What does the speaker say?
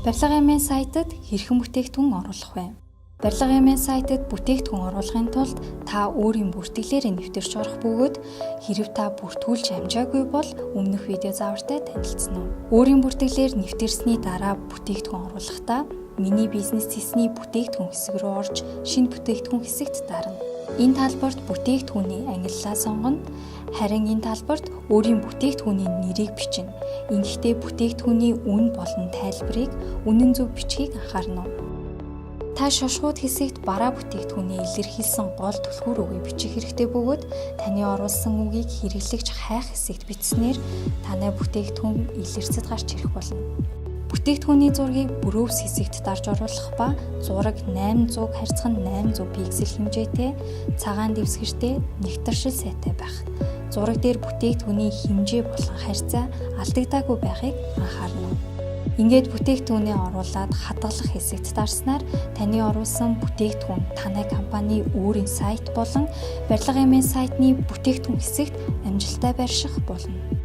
Барилга эмийн сайтад хэрхэн бүтээгдэхүүн оруулах вэ? Барилга эмийн сайтад бүтээгдэхүүн оруулахын тулд та өөрийн бүртгэлээр нэвтэрч орох бөгөөд хэрэв та бүртгүүлж амжаагүй бол өмнөх видео заавартай танилцсан уу? Өөрийн бүртгэлээр нэвтэрсний дараа бүтээгдэхүүн оруулахдаа миний бизнес хийсний бүтээгдэхүүн хэсэг рүү орж шинэ бүтээгдэхүүн хэсэгт дарна. Энэ талбарт бүтээгдэхүүний ангиллаа сонгоно. Харин энэ талбарт өөрийн бүтээгдэхүүний нэрийг бичнэ. Ингэхдээ бүтээгдэхүүний үн болон тайлбарыг үнэн зөв бичгийг анхаарна уу? Та шошгууд хэсэгт бараа бүтээгдэхүүний илэрхийлсэн гол түлхүүр үгийг бичих хэрэгтэй бөгөөд таны оруулсан үгийг хэрэглэгч хайх хэсэгт бичснээр танай бүтээгдэхүүн илэрцэд гарч ирэх болно. Бүтээгдэхүүний зургийг бүрөөс хэсэгт дарж оруулах ба зураг 800 харьцан 800 пиксел хэмжээтэй, цагаан дэвсгэртэй, нэгтршил сайтай байх. Зураг дээр бүтээгдэхүүний хэмжээ болон харьцаа алдагдаагүй байхыг анхаарна. Ингээд бүтээгдэхүүнээ оруулаад хадгалах хэсэгт дарснаар таны оруулсан бүтээгдэхүүн танай компани өөрийн сайт болон барилга эмийн сайтны бүтээгдэхүүн хэсэгт амжилттай байрших болно.